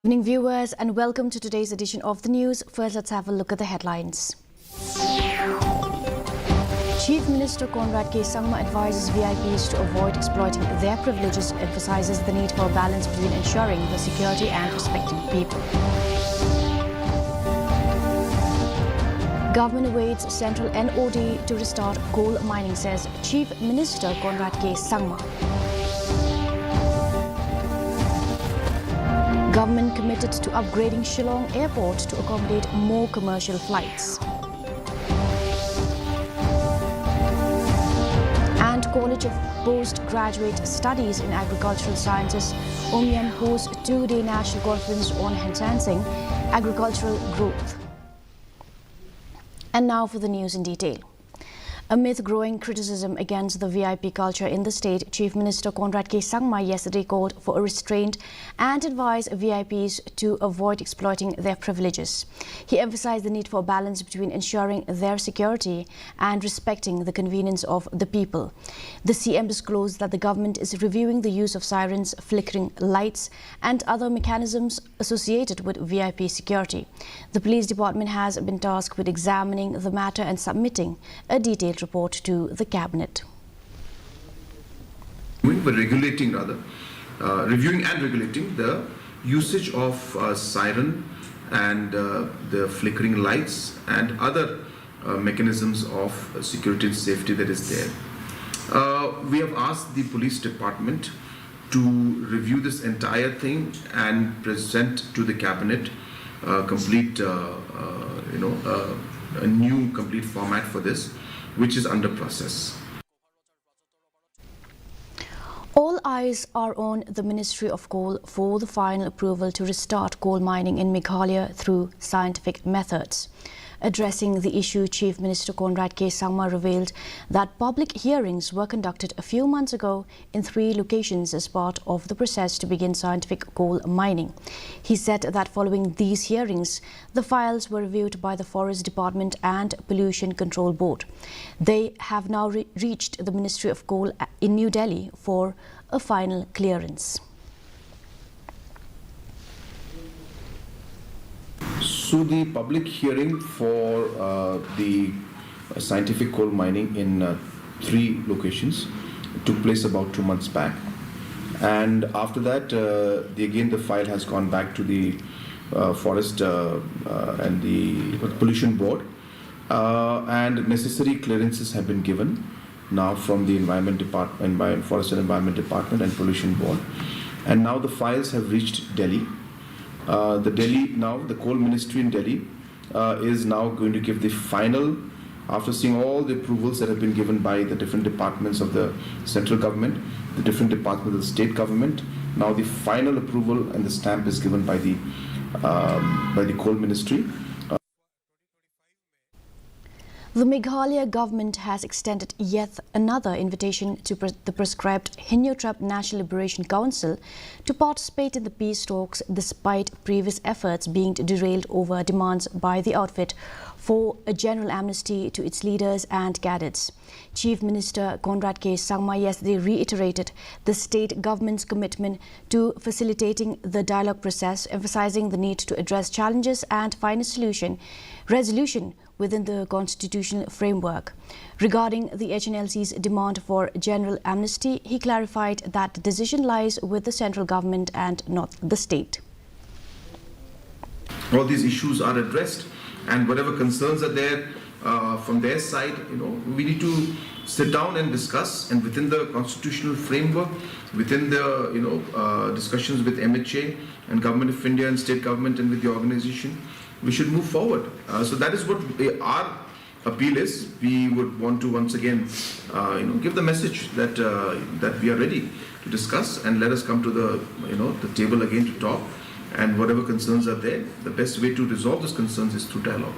Good evening, viewers, and welcome to today's edition of the news. First, let's have a look at the headlines. Chief Minister Conrad K. Sangma advises VIPs to avoid exploiting their privileges, emphasizes the need for a balance between ensuring the security and respecting people. Government awaits central NOD to restart coal mining, says Chief Minister Conrad K. Sangma. Government committed to upgrading Shillong Airport to accommodate more commercial flights. And College of Postgraduate Studies in Agricultural Sciences, OMIAM hosts two-day national conference on enhancing agricultural growth. And now for the news in detail. Amid growing criticism against the VIP culture in the state, Chief Minister Conrad K. Sangma yesterday called for a restraint and advised VIPs to avoid exploiting their privileges. He emphasized the need for a balance between ensuring their security and respecting the convenience of the people. The CM disclosed that the government is reviewing the use of sirens, flickering lights and other mechanisms associated with VIP security. The police department has been tasked with examining the matter and submitting a detailed report to the cabinet. Reviewing and regulating the usage of siren and the flickering lights and other mechanisms of security and safety that is there. We have asked the police department to review this entire thing and present to the cabinet a new complete format for this, which is under process. All eyes are on the Ministry of Coal for the final approval to restart coal mining in Meghalaya through scientific methods. Addressing the issue, Chief Minister Conrad K. Sangma revealed that public hearings were conducted a few months ago in 3 locations as part of the process to begin scientific coal mining. He said that following these hearings, the files were reviewed by the Forest Department and Pollution Control Board. They have now reached the Ministry of Coal in New Delhi for a final clearance. So the public hearing for the scientific coal mining in 3 locations took place about 2 months back, and after that the file has gone back to the Forest and the Pollution Board, and necessary clearances have been given now from the Forest and Environment Department and Pollution Board, and now the files have reached Delhi. The Coal Ministry in Delhi is now going to give the final, after seeing all the approvals that have been given by the different departments of the central government, the different departments of the state government. Now the final approval and the stamp is given by the Coal Ministry. The Meghalaya government has extended yet another invitation to the proscribed Hinyotrap National Liberation Council to participate in the peace talks despite previous efforts being derailed over demands by the outfit for a general amnesty to its leaders and cadets. Chief Minister Conrad K. Sangma yesterday reiterated the state government's commitment to facilitating the dialogue process, emphasizing the need to address challenges and find a resolution within the constitutional framework. Regarding the HNLC's demand for general amnesty, he clarified that the decision lies with the central government and not the state. All these issues are addressed, and whatever concerns are there from their side, we need to sit down and discuss, and within the constitutional framework, within the discussions with MHA and Government of India and state government and with the organization, we should move forward. So that is what our appeal is. We would want to once again, give the message that that we are ready to discuss, and let us come to the table again to talk. And whatever concerns are there, the best way to resolve those concerns is through dialogue.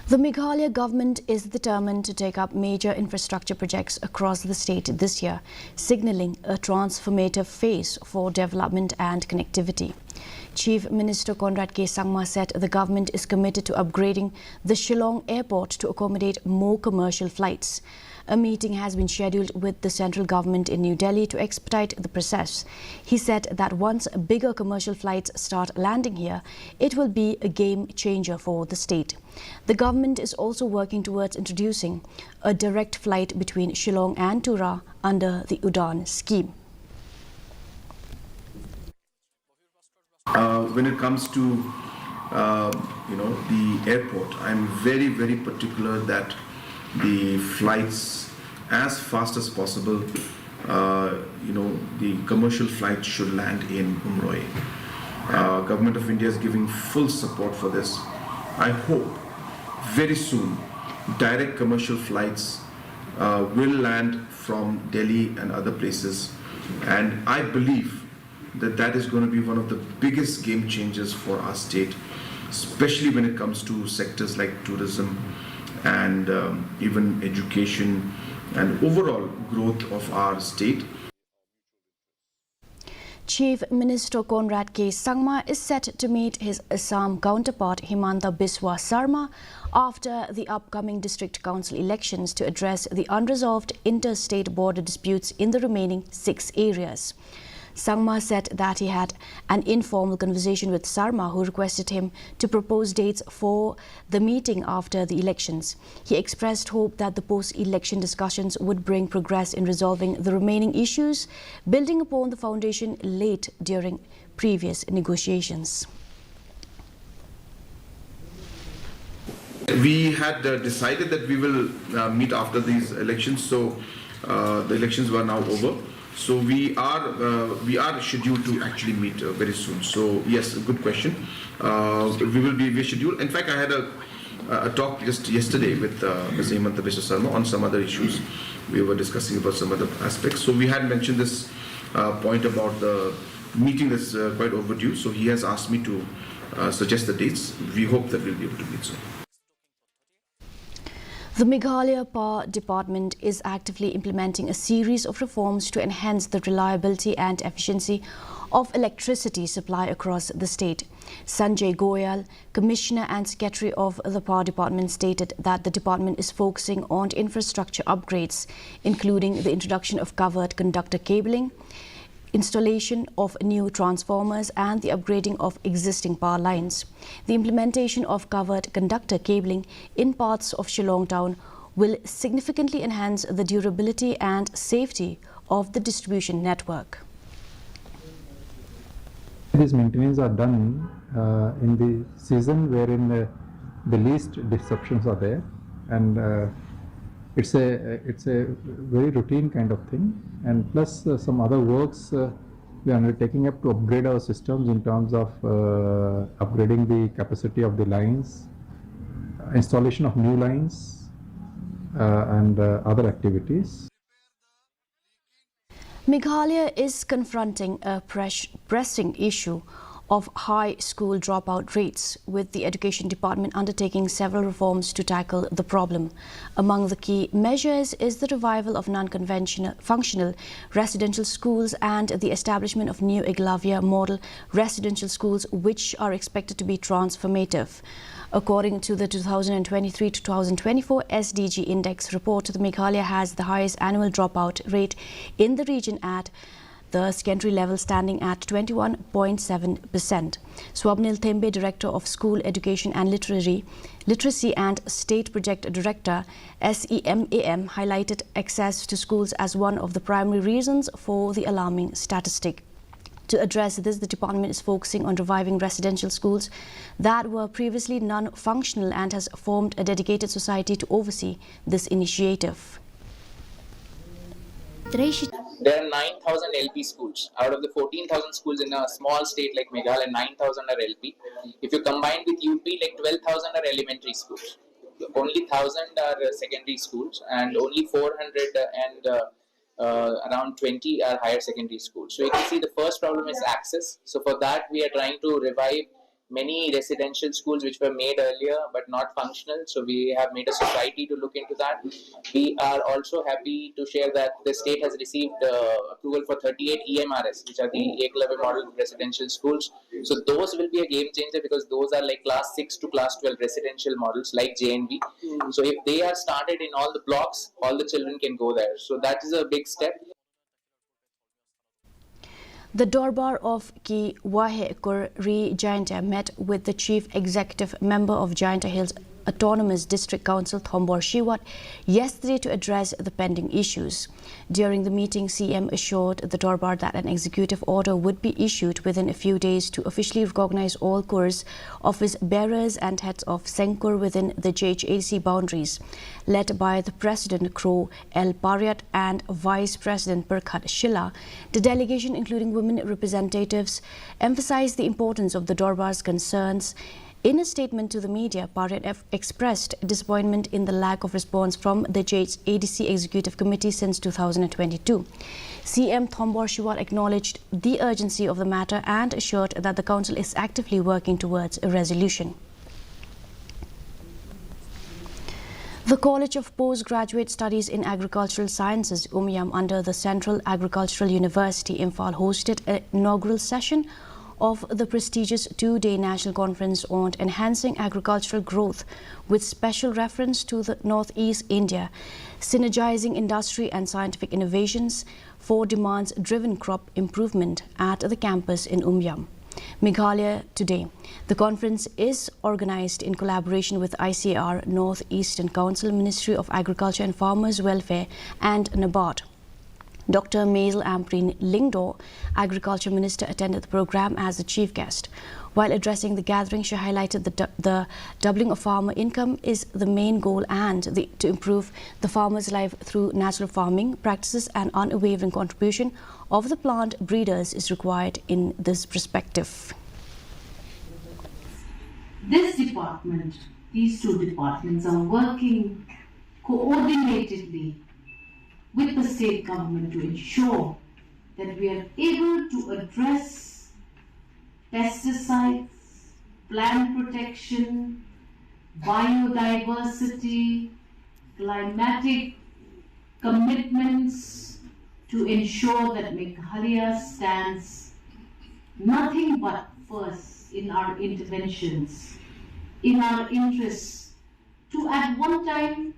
The Meghalaya government is determined to take up major infrastructure projects across the state this year, signalling a transformative phase for development and connectivity. Chief Minister Conrad K. Sangma said the government is committed to upgrading the Shillong Airport to accommodate more commercial flights. A meeting has been scheduled with the central government in New Delhi to expedite the process. He said that once bigger commercial flights start landing here, it will be a game changer for the state. The government is also working towards introducing a direct flight between Shillong and Tura under the Udan scheme. When it comes to the airport, I'm very, very particular that the flights as fast as possible, the commercial flights should land in Umroi. Government of India is giving full support for this. I hope very soon direct commercial flights will land from Delhi and other places, and I believe that is going to be one of the biggest game changers for our state, especially when it comes to sectors like tourism and even education and overall growth of our state. Chief Minister Conrad K. Sangma is set to meet his Assam counterpart Himanta Biswa Sarma after the upcoming district council elections to address the unresolved interstate border disputes in the remaining 6 areas. Sangma said that he had an informal conversation with Sarma, who requested him to propose dates for the meeting after the elections. He expressed hope that the post-election discussions would bring progress in resolving the remaining issues, building upon the foundation laid during previous negotiations. We had decided that we will meet after these elections, so the elections were now over. So we are scheduled to actually meet very soon. So yes, good question. We will be scheduled. In fact, I had a talk just yesterday with Mr. Himanta Biswa Sarma on some other issues. We were discussing about some other aspects. So we had mentioned this point about the meeting that's quite overdue. So he has asked me to suggest the dates. We hope that we'll be able to meet soon. The Meghalaya Power Department is actively implementing a series of reforms to enhance the reliability and efficiency of electricity supply across the state. Sanjay Goyal, Commissioner and Secretary of the Power Department, stated that the department is focusing on infrastructure upgrades, including the introduction of covered conductor cabling, installation of new transformers and the upgrading of existing power lines. The implementation of covered conductor cabling in parts of Shillong town will significantly enhance the durability and safety of the distribution network. These maintenance are done in the season wherein the least disruptions are there, and it's a very routine kind of thing, and plus some other works we are undertaking up to upgrade our systems in terms of upgrading the capacity of the lines, installation of new lines, and other activities. Meghalaya is confronting a pressing issue of high school dropout rates, with the Education Department undertaking several reforms to tackle the problem. Among the key measures is the revival of non-conventional functional residential schools and the establishment of new Meghalaya model residential schools, which are expected to be transformative. According to the 2023-2024 SDG Index report, the Meghalaya has the highest annual dropout rate in the region at the secondary level, standing at 21.7%. Swapnil Thembe, Director of School Education and Literacy and State Project Director, SEMAM, highlighted access to schools as one of the primary reasons for the alarming statistic. To address this, the department is focusing on reviving residential schools that were previously non-functional and has formed a dedicated society to oversee this initiative. There are 9,000 LP schools. Out of the 14,000 schools in a small state like Meghalaya, 9,000 are LP. If you combine with UP, like 12,000 are elementary schools. Only 1,000 are secondary schools, and only 400 and around 20 are higher secondary schools. So you can see the first problem is access. So for that, we are trying to revive many residential schools which were made earlier but not functional. So we have made a society to look into that. We are also happy to share that the state has received approval for 38 EMRS, which are the Eklavya model residential schools. So those will be a game changer because those are like class 6 to class 12 residential models like JNV. So if they are started in all the blocks, all the children can go there. So that is a big step. The Doorbar of Ki Wahe Re Jaintia met with the Chief Executive Member of Jaintia Hills Autonomous District Council Thombor Shiwat yesterday to address the pending issues. During the meeting, CM assured the Doorbar that an executive order would be issued within a few days to officially recognize all Kurs, office bearers and heads of Senkur within the JHAC boundaries, led by the President Kro El Pariat and Vice President Perkhat Shilla. The delegation, including women representatives, emphasized the importance of the Doorbar's concerns. In a statement to the media, Pariat expressed disappointment in the lack of response from the JHADC Executive Committee since 2022. CM Thombor Shiwat acknowledged the urgency of the matter and assured that the Council is actively working towards a resolution. The College of Postgraduate Studies in Agricultural Sciences, UMIAM, under the Central Agricultural University, Imphal, hosted an inaugural session of the prestigious two-day national conference on enhancing agricultural growth with special reference to the Northeast India, synergizing industry and scientific innovations for demands-driven crop improvement at the campus in UMIAM, Meghalaya today. The conference is organized in collaboration with ICAR, North Eastern Council, Ministry of Agriculture and Farmers Welfare and NABARD. Dr. Maisel Ampreen Lingdo, Agriculture Minister, attended the program as the chief guest. While addressing the gathering, she highlighted the doubling of farmer income is the main goal and to improve the farmer's life through natural farming practices and unwavering contribution of the plant breeders is required in this perspective. This department, these two departments are working coordinatedly with the state government to ensure that we are able to address pesticides, plant protection, biodiversity, climatic commitments to ensure that Meghalaya stands nothing but first in our interventions, in our interests, to at one time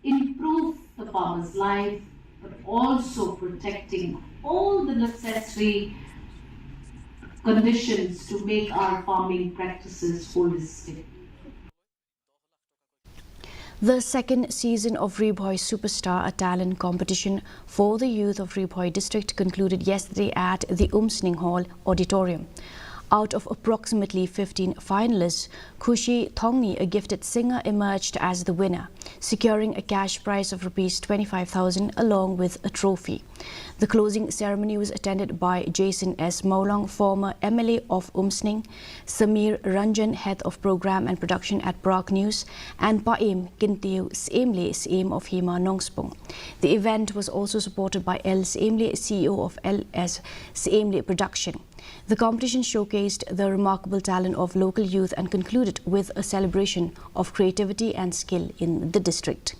improve the farmer's life, but also protecting all the necessary conditions to make our farming practices holistic. The second season of REO Superstar, a talent competition for the youth of REO district, concluded yesterday at the Umsning Hall Auditorium. Out of approximately 15 finalists, Khushi Thongni, a gifted singer, emerged as the winner, securing a cash prize of Rs 25,000 along with a trophy. The closing ceremony was attended by Jason S. Maulong, former MLA of Umsning, Samir Ranjan, head of program and production at Prague News, and Paim Kintiu Seemle, CM of Hima Nongspong. The event was also supported by L. Seemle, CEO of LS Seemle Production. The competition showcased the remarkable talent of local youth and concluded with a celebration of creativity and skill in the district.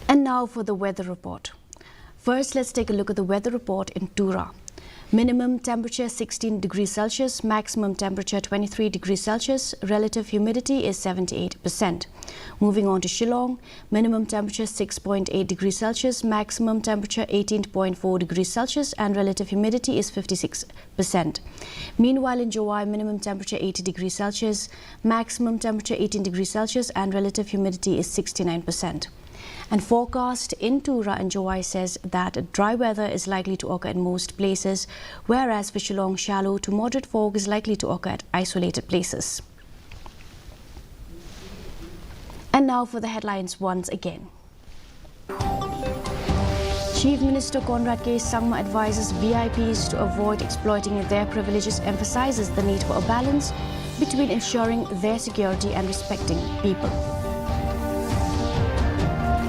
And now for the weather report. First, let's take a look at the weather report in Tura. Minimum temperature 16 degrees Celsius, maximum temperature 23 degrees Celsius, relative humidity is 78%. Moving on to Shillong, minimum temperature 6.8 degrees Celsius, maximum temperature 18.4 degrees Celsius and relative humidity is 56%. Meanwhile in Jowai, minimum temperature 80 degrees Celsius, maximum temperature 18 degrees Celsius and relative humidity is 69%. And forecast in Tura and Jowai says that dry weather is likely to occur in most places, whereas for Shillong, shallow to moderate fog is likely to occur at isolated places. And now for the headlines once again. Chief Minister Conrad K. Sangma advises VIPs to avoid exploiting their privileges, emphasizes the need for a balance between ensuring their security and respecting people.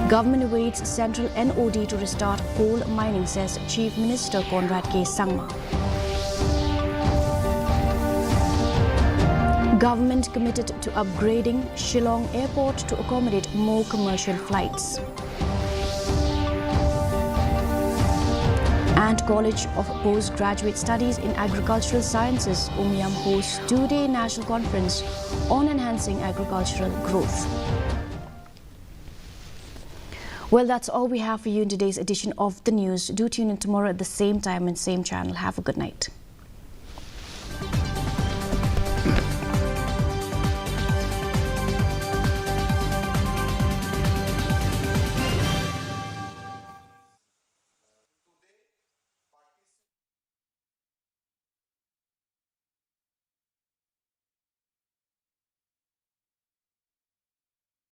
Government awaits central NOD to restart coal mining, says Chief Minister Conrad K. Sangma. Government committed to upgrading Shillong Airport to accommodate more commercial flights. And College of Postgraduate Studies in Agricultural Sciences, Umiam, hosts two-day national conference on enhancing agricultural growth. Well, that's all we have for you in today's edition of the news. Do tune in tomorrow at the same time and same channel. Have a good night.